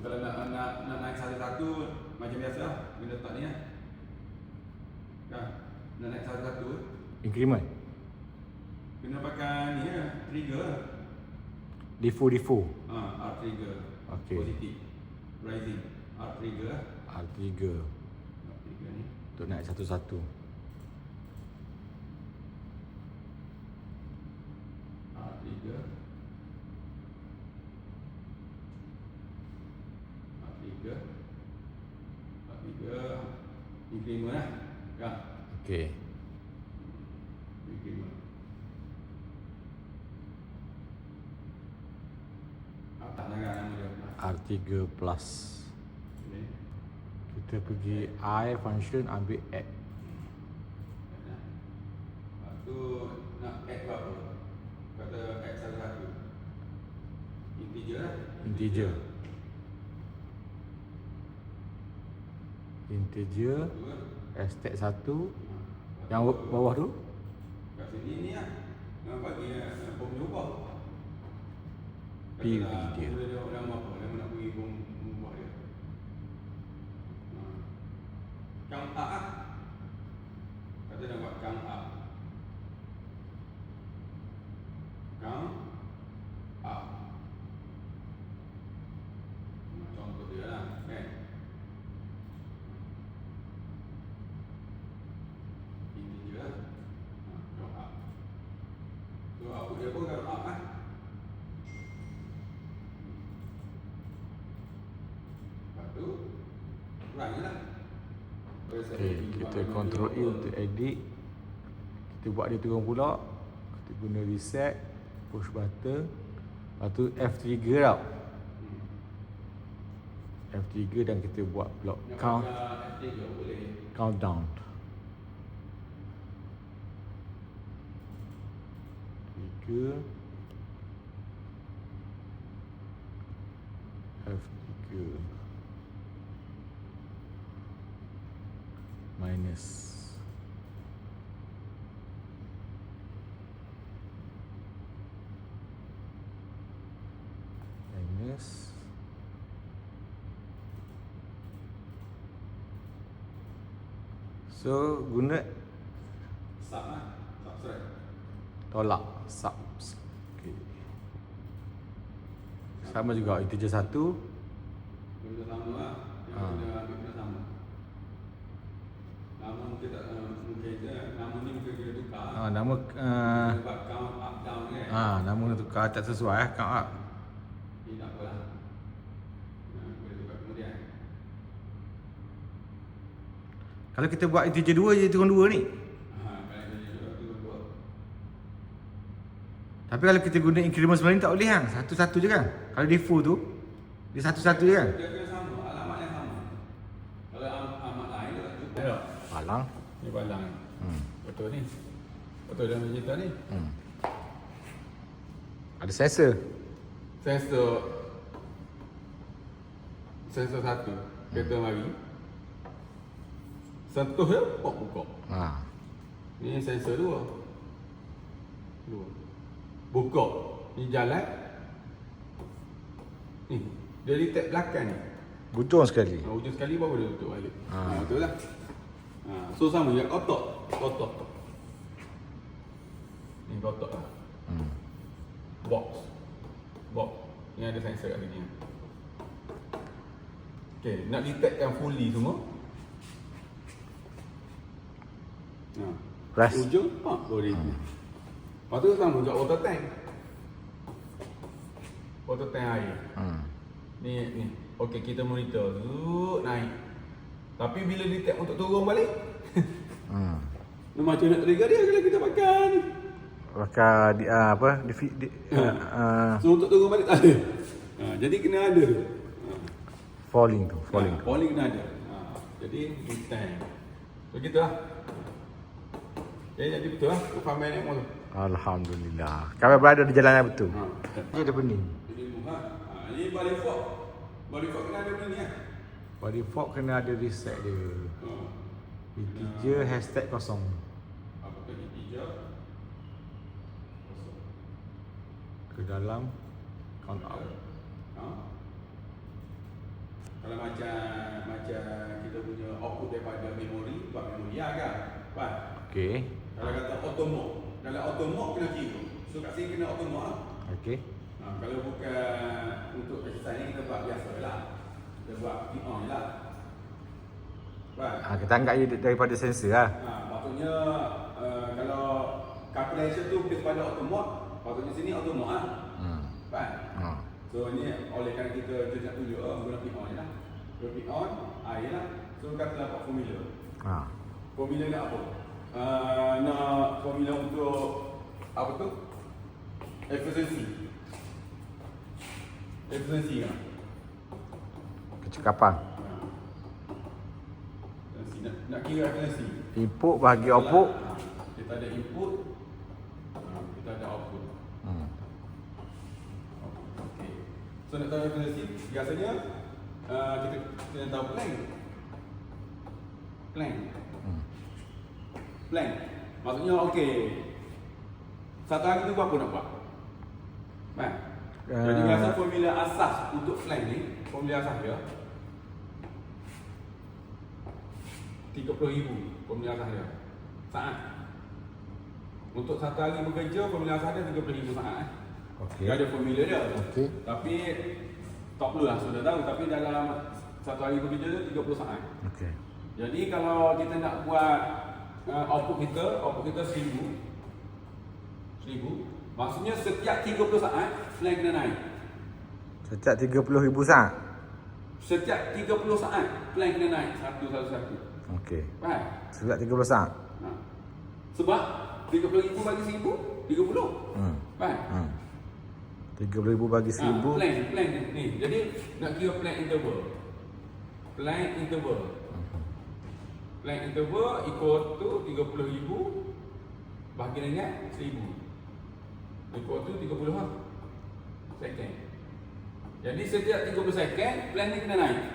Kalau nak naik satu-satu macam biasa lah. Kita letak ni lah. Kan? Nak naik satu-satu. Increment. Kena pakai ni lah. Trigger lah. Default. R trigger. Okey. Positif. Rising. R trigger lah. R3 R trigger ni. untuk naik satu-satu. R trigger. Increment lah. Kan? Okey. Increment. Atas lah kan nama dia. R3 plus. Okay. Kita pergi I function ambil add. Lepas tu nak add berapa? Kata add satu-satu. Integer lah. Integer. Integer hashtag 1 yang bawah tu kat sini ni lah nak bagi pemubah P dia dia. orang apa dia nak bagi pemubah dia count up lah kata nak buat count up contoh dia lah kan output dia pun kalau up kan. Lepas tu run je lah. Okay, kita control E untuk edit. Kita buat dia turun pula. Kita guna reset, push button. Lepas tu F3 tau. F3 dan kita buat block count. Countdown. F3 minus so guna sub lah, subtract. Tolak subs. Okay. Sama juga integer 1. Benda sama lah. Yang kita ambil sama. Nama mungkin tak nama ni mungkin kita tukar. Nama buat count up down kan. nama tukar tak sesuai count up. Ini tak apalah. Boleh tukar kemudian. Kalau kita buat integer 2 je turun 2 ni. Tapi kalau kita guna increment sebenarnya tak boleh kan? Satu-satu je kan? Kalau default tu dia satu-satu je kan? Dia kena sama, alamat yang sama. Kalau alamat lain dia tak cukup. Palang. Ni palang. Betul ni. Betul dalam cerita ni. Ada sensor. Sensor satu. Kereta mari. Sentuh dia, pop buka. Ni sensor dua. Buka. Ni jalan. Ni. Dia detect belakang ni. Hujung sekali. Hujung sekali baru dia tutup balik. Betul lah. So sama je. Kotak. Ni kotak lah. Box. Ni ada sensor kat sini. Okay. Nak detectkan fully semua. Press. Hujung. Boleh. Lepas tu sama juga water tank. Water tank air. Ni. Okey, kita monitor. Naik. Tapi bila detect untuk turun balik. Ni macam nak trigger dia kalau kita pakai ni. So untuk turun balik tak ada. Jadi kena ada tu. Falling. Falling kena ada. Jadi ni tank. So gitu lah. Jadi betul lah. Faham naik motor. Alhamdulillah. Kami berada di jalan yang betul. Ni ada bening. Ini body fork. Body fork kena ada bening lah. Body fork kena ada reset dia. Integer hashtag kosong. Apa tu integer? Ke dalam count out. Kalau macam kita punya output daripada memori, buat memori kan? Kan? Okey. Kalau kata auto mode, dalam auto mode kena kira. So kat sini kena auto mode lah. Okey. Kalau bukan untuk exercise ni kita buat biasa lah. Kita buat on lah. Kan? Kita anggap ia daripada sensor lah. Patutnya kalau calculation tu daripada auto mode, patutnya sini auto mode lah. Kan? So ni oleh kerana kita nak tunjuk guna on lah. Guna on, air lah. So kita dapat formula. Formula nak apa? Nak formula untuk apa tu? Efficiency kan? Kecekapan. Nak kira efficiency. Input bahagi output. Kita ada input, kita ada output. Okay. So nak tahu efficiency, biasanya kita kena tahu plan. Maksudnya okey. Satu hari tu berapa nak buat? Kan? Jadi biasa formula asas untuk plan ni, formula asas dia 30,000 formula asas dia. Saat. Untuk satu hari bekerja, formula asas dia 30,000 saat. Okey. Dia ada formula dia. Okey. Tapi tak perlulah sudah tahu, tapi dalam satu hari bekerja tu 30 saat. Okey. Jadi kalau kita nak buat output kita 1000. Maksudnya setiap 30 saat plan kena naik. Setiap 30,000 saat. Setiap 30 saat plan kena naik satu. Okey. Faham? Setiap 30 saat. Sebab 30,000 bagi 1000 30. Faham? 30,000 bagi 1000. Plan ni. Jadi nak kira plan interval. Plan interval equal to 30,000 bagi dengan 1000. Equal to 30 second. Jadi setiap 30 second plan ni kena naik.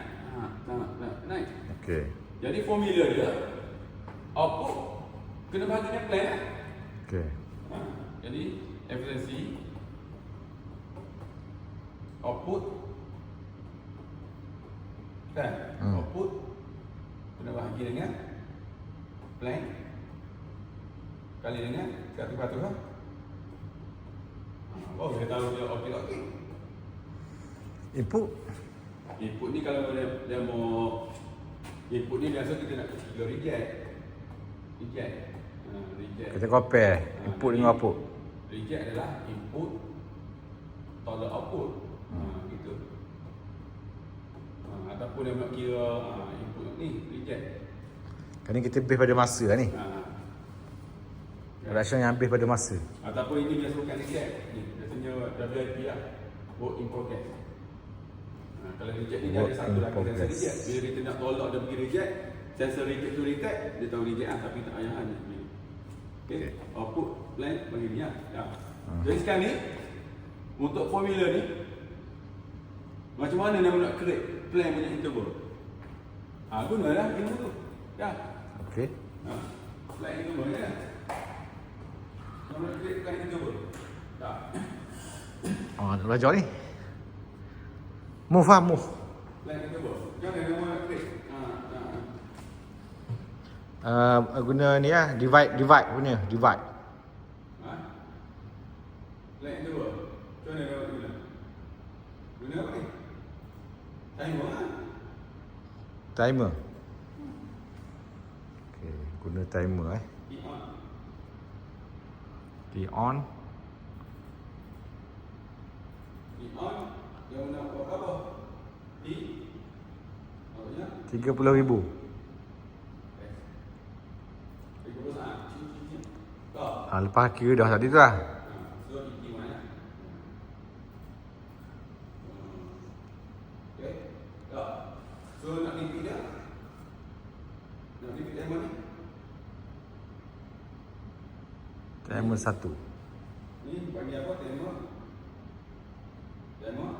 Naik. Okey. Jadi formula dia output kena bagi dengan plan lah. Okey. Jadi efficiency output kan? Output kena bahagi dengan plan kali dengan 100% lah. Oh, kita tahu dia okey. Input Ni kalau dia mau input ni biasa kita nak kira reject. kita compare input dengan output. Reject adalah input tolak output. Gitu. Ataupun dia nak kira input ni reject. Kan ni kita base pada masa lah ni. Reaction yang base pada masa. Ataupun ini biasa bukan reject. Ni biasanya WIP lah. Work in progress. Kalau reject ni dia ada satu lagi sensor reject. Bila kita nak tolak dia pergi reject, sensor reject tu reject, dia tahu reject tapi tak payah ni. Okay. Output plan bagi ni lah. Jadi sekarang ni untuk formula ni macam mana nak create plan punya interval? Gunalah ilmu tu. Dah. Okey. Plan interval ni lah. Nak create plan interval. Dah. Nak belajar ni. Move. Plan interval. Jangan nak create. Guna ni lah, divide punya, divide. Plan interval. Macam mana nak guna? Guna apa ni? Timer lah. Timer. Okey, guna timer T on. Yang nak buat apa? T 30,000. 30 saat. Lepas kira dah tadi tu lah. So T mana? Okay. Dah. So nak repeat dah. Nak repeat timer ni? Timer 1. Ni bagi apa timer? Timer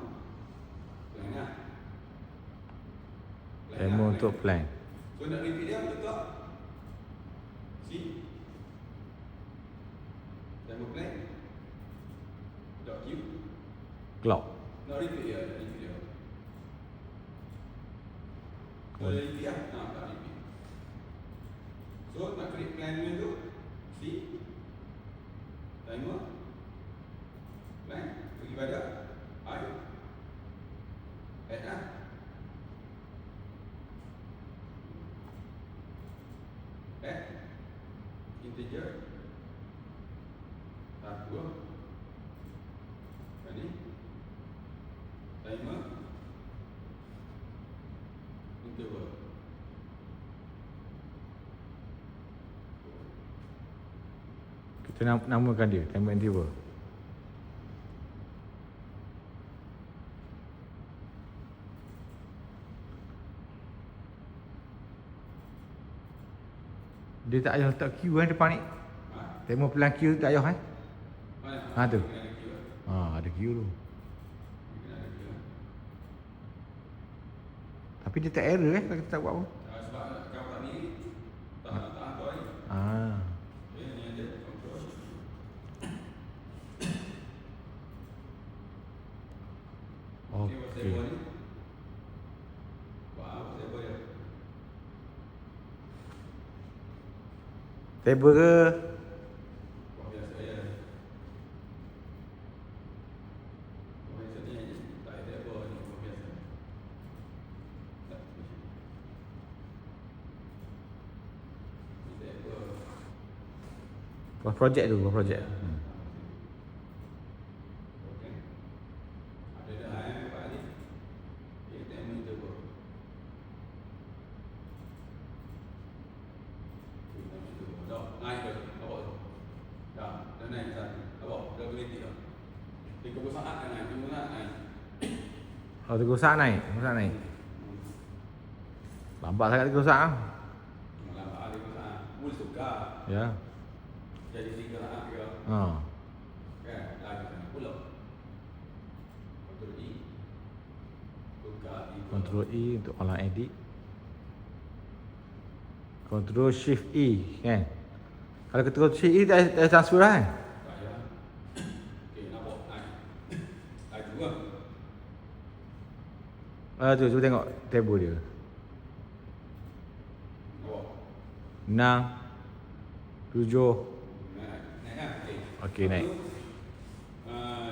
Timer untuk plan. So nak repeat dia betul tak? Timer plan. Q. Clock. Nak repeat dia. Boleh repeat lah. Tak repeat. So, nak create plan ni tu, C, timer, plan, pergi pada I, add lah. Add, integer, satu lah. Ni, timer, interval. Kita namakan dia timer interval. Dia tak payah letak Q kan depan ni. Timer pelan Q tak payah kan? Ha tu. Ha, ada Q tu. Tapi dia tak error kalau kita tak buat apa. Sebab kau tak ni, tak hantar lagi. Ah. Ni ada control. Okey. Table ke? Buat projek tu, buat projek. Oh, tu rosak naik, rosak naik. Lambat sangat tu rosak ah. Ya. Jadi 3 lah kira. Ha. Kan, lagi kan pula. Control E. Tukar E. Control E untuk olah edit. Control Shift E kan. Kalau Control Shift E dah transfer lah kan. Tak ya. Okey, nampak naik. Naik juga. Tu cuba tengok table dia. Nampak. 6 7. Naik kan? Okey, naik.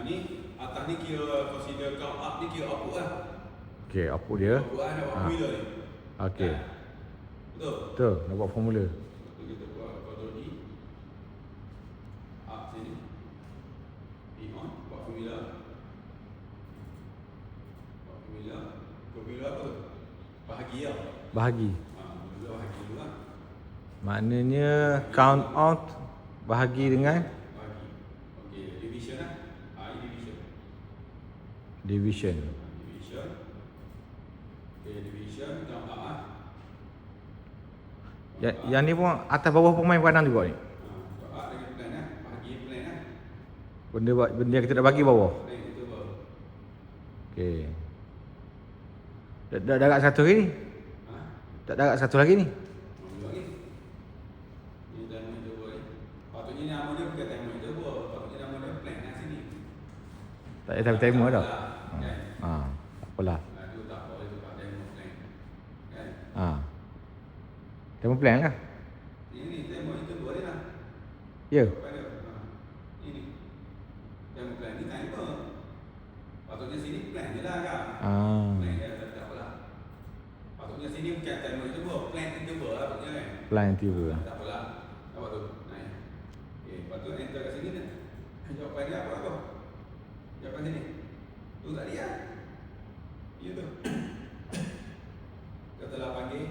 Ni atas ni kira consider count up ni kira output lah. Okey, output dia. Output lah, nak buat formula ni. Okey. Betul? Betul, nak buat formula. Lepas tu kita buat control E. Up sini. E on, buat formula. Buat formula. Formula apa tu? Bahagi lah. Bahagi. Formula bahagi dulu lah. Maknanya count out bahagi dengan Bahagi. Okey, division lah. I division. division. Division. Okey, division count up lah. Yang ni pun atas bawah pemain peranan juga ni. Count up dengan plan lah. Bahagi plan lah. Benda yang kita dah bagi bawah. Plan itu apa? Okey. Dah agak satu lagi ni. Ha? Tak ada agak satu lagi ni. Lagi. Ni timer interval ni. Patutnya nama dia bukan timer interval. Patutnya nama dia plan lah sini. Tak payah timer dah. Kan? Ha, tak apalah. Itu tak boleh tukar timer plan. Kan? Ha. Timer plan lah. Ini timer interval dia lah. Ya. Pada. Ini. Timer plan ni timer. Patutnya sini plan je lah kan? Ah. Plan dia tak apalah. Patutnya sini bukan timer interval. Plan interval lah patutnya kan? Plan tiba. Tak apalah. Apa tu? Naik. Okey, lepas tu enter kat sini ni. Jawapan dia apa? Jawapan sini. Tu tadi lah. Ya tu. Kita telah panggil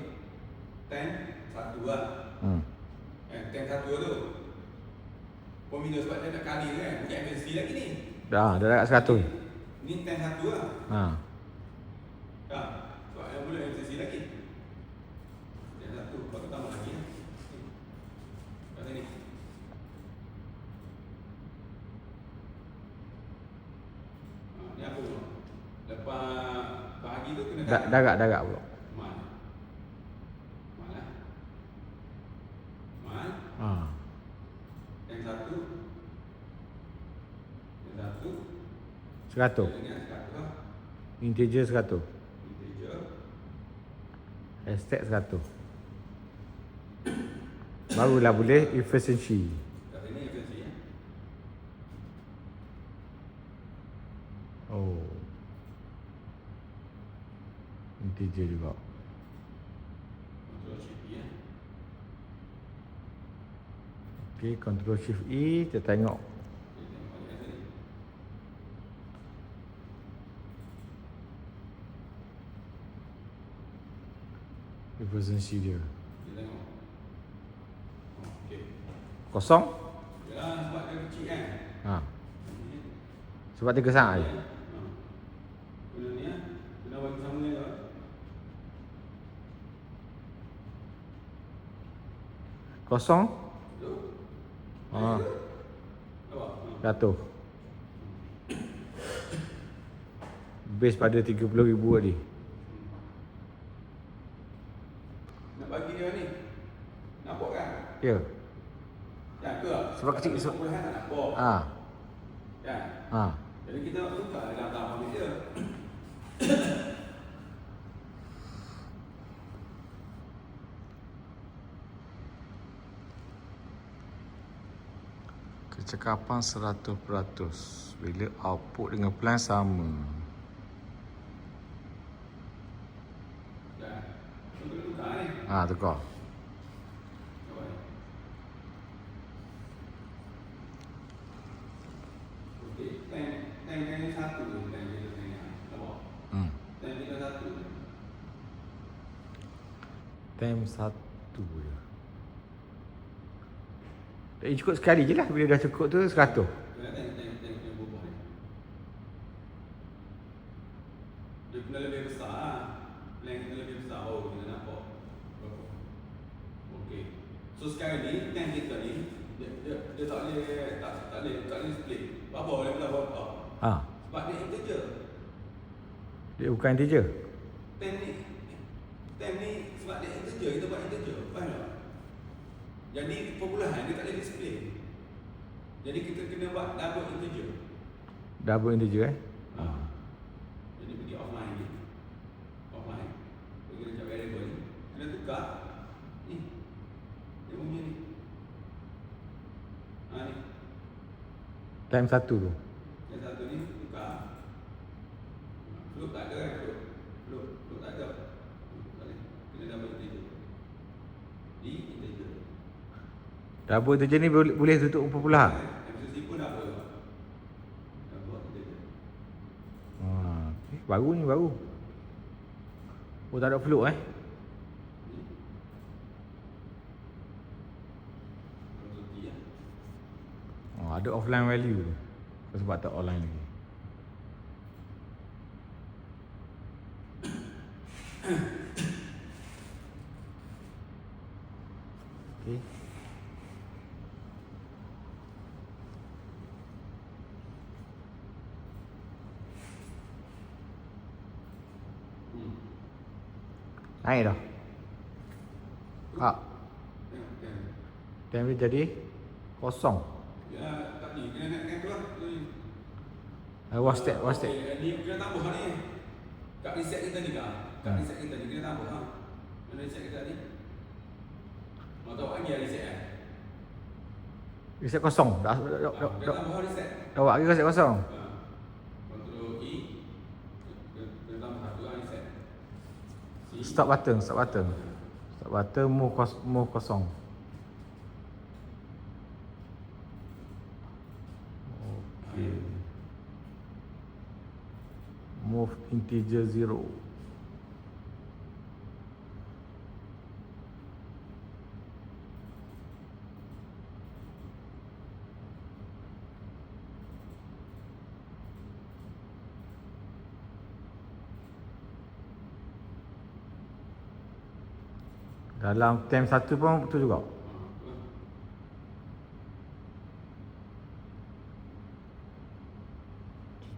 10 1 lah. Kan 10 1 tu. Formula sebab dia nak kali tu kan. Bukan efisiensi lagi ni. Dah agak 100. Ni 10 1 lah. Ha. Dah. Sebab yang mula efisiensi lagi. 10 1. Lepas tu tambah lagi. Kat sini. Ni apa pula? Lepas bahagi tu kena Dah agak pula. Mal. Mal lah. Mal. Ha. Yang satu. Yang satu. 100. Dengan satu lah. Integer 100. Integer. Hashtag 100. Barulah boleh efficiency. Kat sini efisiensi ya. Oh. Integer juga. Control shift ya. Okey, Control Shift E, kita tengok. Kita tengok balik kat sini. Efficiency dia. Kita tengok. Oh, okey. Kosong? Ya, sebab dia kecil kan. Ha. Sebab dia kesang air. Benda ni ya. Kena bagi sama ni lah. Kosong? Tu. Ha. Nampak? Jatuh. Base pada 30,000 tadi. Nak bagi dia ni. Nampak kan? Ya. Ya ke? Sebab kecil, Tapi sebab- perubahan tak nampak. Ha. Kan? Ha. Jadi kita nak tukar dalam tahap ambil dia. Kecekapan 100% bila output dengan plan sama. Kan? Untuk tukar ni. Ha, tukar. Nampak ni? Okey, tank ni satu tu, tank kita tank ni. Nampak? Hmm. Tank kita satu tu. Time 1 je. Tak cukup sekali je lah. Bila dah cukup tu 100. Kena tank berubah ni. Dia kena lebih besar lah. Plan kita lebih besar baru kita nampak berapa. Okey. So sekarang ni tank kita ni dia tak boleh display. Berapa boleh belah berapa? Ha. Sebab dia integer. Dia bukan integer. Tank ni sebab dia integer, kita buat integer. Faham tak? Jadi perpuluhan dia tak boleh display. Jadi kita kena buat double integer. Double integer Ha. Jadi pergi offline ni. Offline. Pergi dekat variable ni. Kena tukar. Ni. Dia punya ni. Ha ni. Time 1 tu. Yang satu ni tukar. Float tak ada kan? Float tak ada. Tak boleh. Kena double integer. Di integer. Double integer ni boleh tutup perpuluhan. MCC pun double. Double integer. Ha. Baru ni baru. Oh, tak ada float Ni. Control T lah. Oh, ada offline value tu. Sebab tak online lagi. Okay. Naik dah. Ha. Tengok. Time dia jadi kosong. Ya, tak ni. Kena naikkan tu lah. What's that? Ni kena tambah ni. Kat reset kita ni kak. Kat reset kita ni kena tambah ha. Mana reset kita ni? Mau tahu lagi ya reset kan? Reset kosong. Dah Kena tambah reset. buat lagi reset kosong. Ha. Control E. Kena tambah satu lah reset. C. Stop button. Stop button move kosong. Okay. Move integer 0. Dalam time 1 pun betul juga.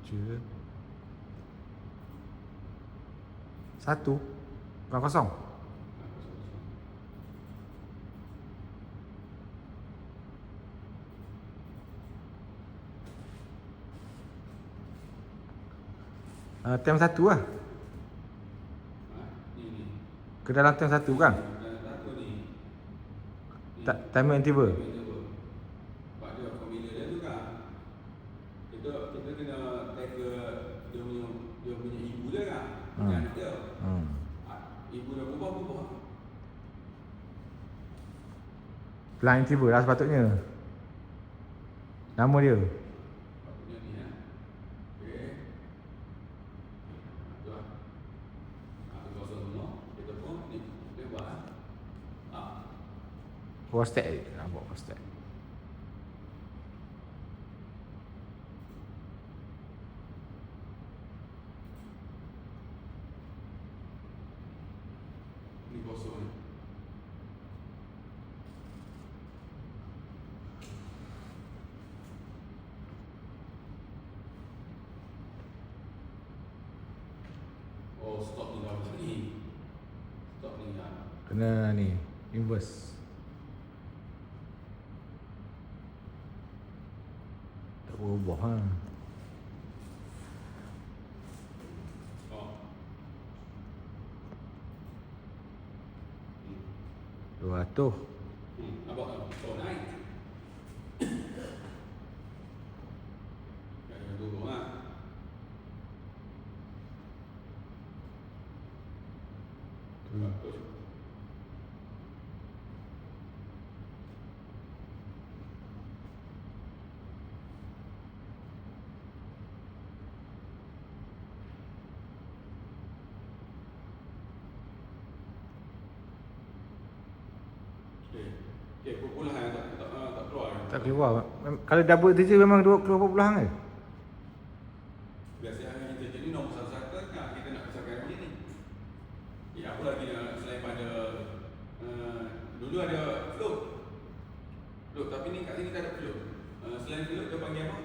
Integer 1 bukan kosong. Time 1 lah. Ni. Ke dalam time 1 kan? Dan satu ni. Timer yang tiba. Sebab dia formula dia tu kan. Kita kena tackle dia punya ibu dia kan. Bukan anak dia. Ibu dia berubah. Line tiba lah sepatutnya. Nama dia. Patutnya ni ya. Okey. Tu lah. Tu kosong semua. Kita pun ni. Dia buat. Power stack je. Nampak power stack. Ni kosong ni. Oh, stop ni dah macam ni. Stop ni dah. Kena ni. Inverse. Tak berubah ha. Oh. 200. Nampak tak? Oh, naik. Jangan turun lah. Bagus. Okey, puluhan tak keluar. Tak keluar. Kalau double integer memang keluar puluhan ke? Biasanya integer ni nombor satu-satu kan kita nak besarkan macam ni. Apa lagi selain pada dulu ada float. Tapi ni kat sini tak ada float. Selain float dia panggil apa?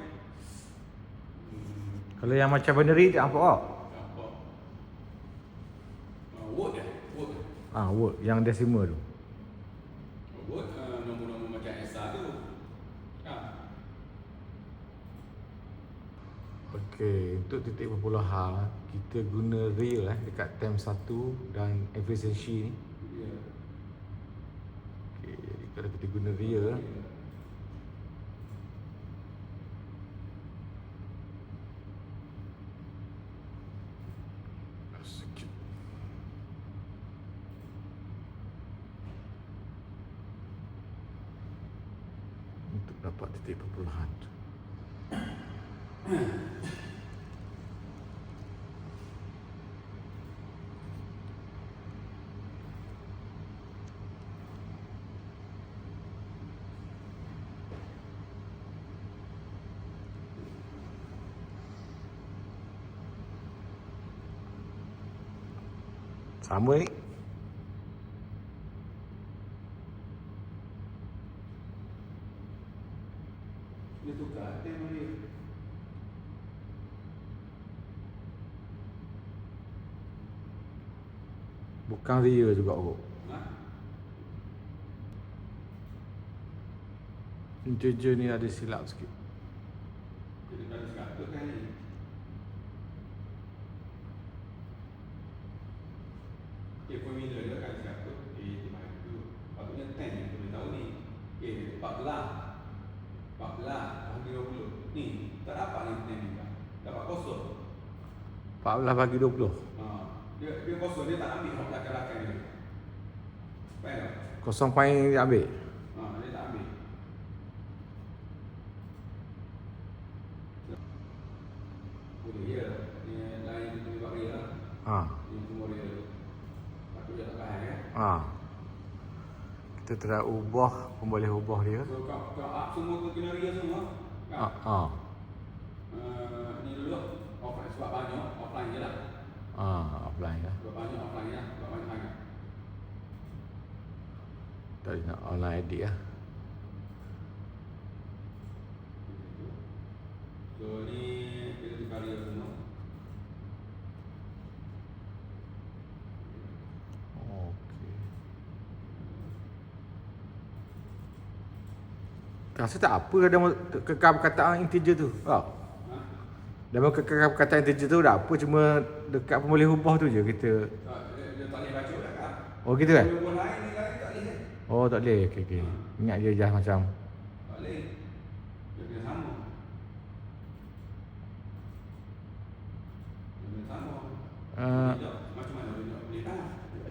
Kalau yang macam binary tak nampak tak? Apa? Word eh? Word. Word yang decimal tu. Word nombor-nombor macam ESA tu. Kan? Okey, untuk titik perpuluhan kita guna real dekat time 1 dan efficiency ni. Ya. Okey, jadi kalau kita guna real sikit. Untuk dapat titik perpuluhan tu. Sama ni. Dia tukar tema dia. Bukan real juga kot. Integer ni ada silap sikit. Kita kena cakap kan ni. Formula dia akan cakap tu patutnya 10 yang kita tahu ni. 14 bagi 20 ni tak dapat ni 10 ni kan. Dapat kosong. 14 bagi 20. Dia kosong, dia tak ambil hak belakang-belakang dia. Faham tak? Kosong point dia ambil. Dia tak ambil. Boleh ya. Ni lain dia buat real lah. Ni semua real. Patutnya tak tahan ya. Kita telah ubah, pun boleh ubah dia. So kau up semua tu kena real semua. Kan? Ni dulu offline sebab banyak offline je lah. Offline lah. Sebab banyak offline lah. Sebab banyak sangat. Tadi nak online edit lah. So ni kita tukar real semua. Okey. Rasa tak apa dalam kekal perkataan integer tu. Dalam kekal perkataan integer tu tak apa, cuma dekat pemboleh ubah tu je kita. Dia tak boleh baca dah kan? Oh gitu kan? Kalau buah lain ni lain tak boleh. Oh tak boleh. Okey okey. Ingat dia just macam Tak boleh. Dia kena sama. Dia kena sama. Tak, macam mana dia nak boleh tak?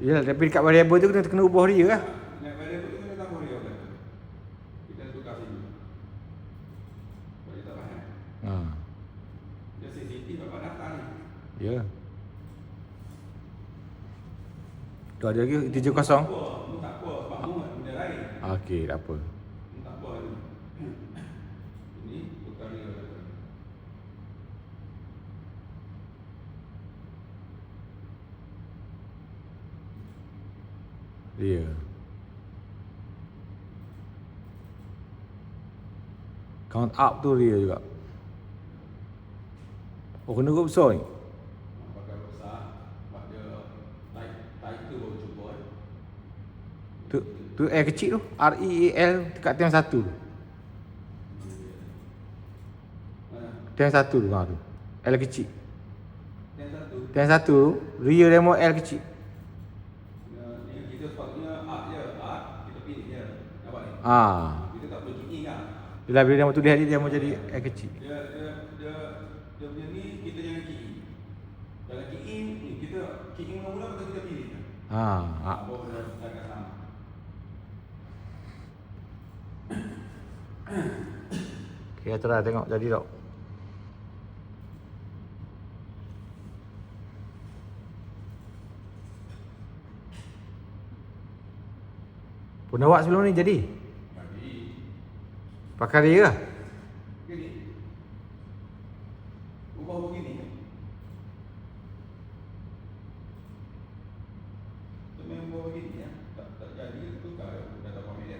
ya, tapi dekat variable tu kena ubah dia lah. Naik variable tu kena tambah dia kata. Kita tukar sini. Kalau dia tak faham. Ha. Dia sensitif dapat data ni. Ya. Tu ada lagi integer kosong. Mu tak apa, sebab mu benda lain. Okey, tak apa. Mu tak apa ni. Ini tukar dia kata. Dia. Count up tu dia juga. Oh kena group besar ni. Pakai besar, sebab dia type tu baru cuba. Tu L kecil tu. REAL dekat time 1 tu. Mana? Time 1 tu ha tu. L kecil. Yang satu. Time 1 tu real demo L kecil. Ni kita sepatutnya art je, art kita pilih je. Nampak ni? Ah. Kita tak perlu key in kan? Bila dia mau tulis dia mau jadi L kecil. Dia punya ni kita jangan key in. Kalau key in ni kita key in mula-mula patut kita pilih. Ha. Baru dia akan sama. Okay, try tengok jadi tak. Pun awak sebelum ni jadi? Jadi Pakai dia lah. gini. Ubah begini. Tu memang ubah begini ya. Tak jadi tukar data format dia.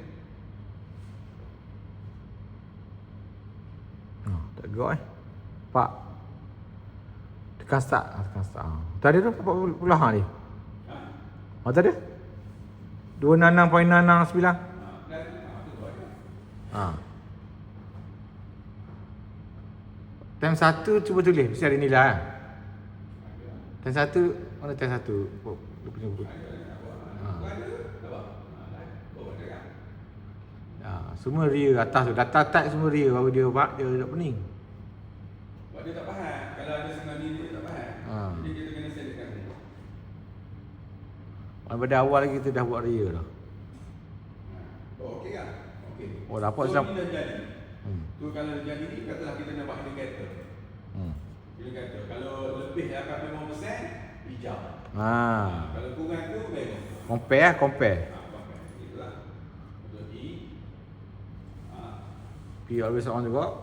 Tak gerak Pak. Tekan start. Tekan start. Tadi tu apa pula hang ni? Ha. Oh tadi? 266.669. Ha. Time 1 cuba tulis mesti ada nilai kan? Time 1 mana time 1? Oh, dia punya buku. Semua real atas tu. Data type semua real baru dia buat dia tak pening. Sebab dia tak faham. Kalau ada setengah diri dia tak faham. Ha. Jadi kita kena setkan semua. Daripada awal lagi kita dah buat real dah. Oh, okey kan? Okey. Oh, dapat so, sam- ni dah jadi. Hmm. Tu kalau dah jadi ni katalah kita nak buat indicator. Indicator. Kalau lebih 85% hijau. Ha. Kalau kurang tu merah. Compare lah, compare. Pakai. Itulah. Untuk E. P always on juga.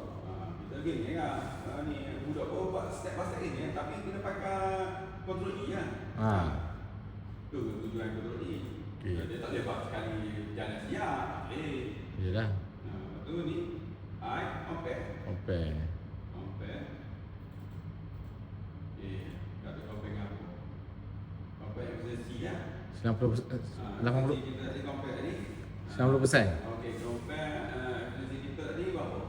Kita gini kan. Ni budak pun buat step by step ni. Tapi kena pakai control E kan. Ha. Tu tujuan control E. Okey. Dia tak boleh buat sekali jalan siap. Tak boleh. Yalah. Tu ni. I compare. Compare. Compare. Kata compare dengan apa? Compare efficiency ya. 90%. Kita tadi compare tadi. 90%. Okey, compare efficiency kita tadi berapa?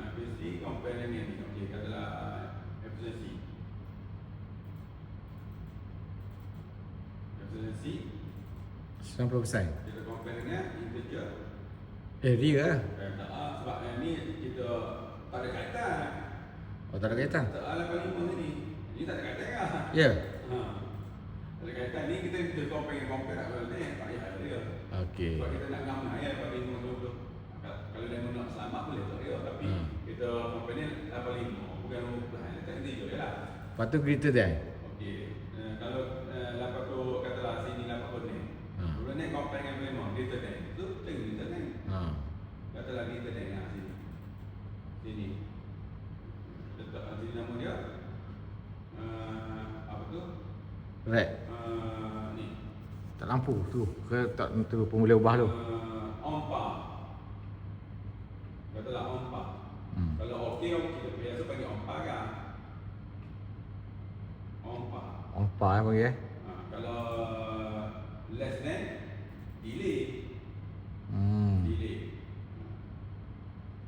Efficiency compare dengan ni. Okey, katalah efficiency. Efficiency 90%. kita compare dengan integer. Real lah. Tak, sebab ni kita tak ada kaitan. Oh tak ada kaitan. Tak ada 85 tadi. Ini tak ada kaitan kan? Ya. Tak ada kaitan ni kita compare apa ni? Tak payah dia. Okey. Sebab kita nak nama ya 85 20. Kalau dia nak selamat boleh tak dia, tapi kita compare ni 85 bukan 50. Tak ini je lah. Lepas tu greater than. Okey. Kalau 80 katalah sini 80 ni. Kalau ni compare dengan memang greater than. Tu tengok greater than. Katalah greater than lah sini. Sini. Letak sini nama dia. Apa tu? Red. Ni. Tak lampu tu. Ke tak tu pun boleh ubah tu. Ompa. Katalah ompa. Kalau okey kita biasa panggil ompa kan. Ompa. Ompa panggil Kalau less than delay. Delay.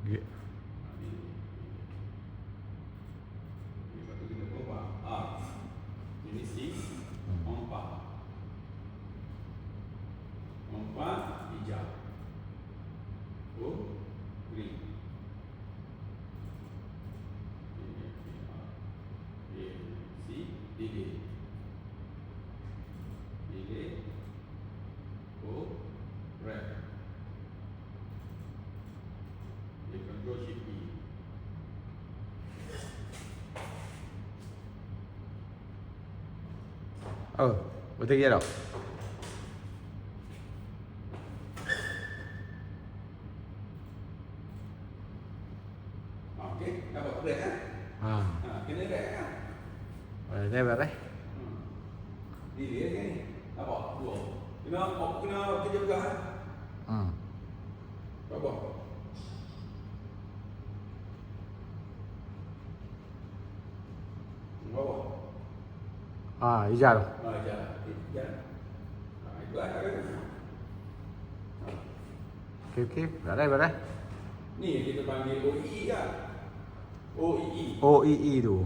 Ge- Ini C. Ompa. betul ke tak? Okey, dapat break kan? Ha. Kena break kan? Beres. Dia kan? Nampak? Dua. Kena kerja pegang kan? Berapa? Berapa? Ijal. Jalan. Itu lah. Okey. Beres. Ni kita panggil OEE kan? OEE. OEE tu.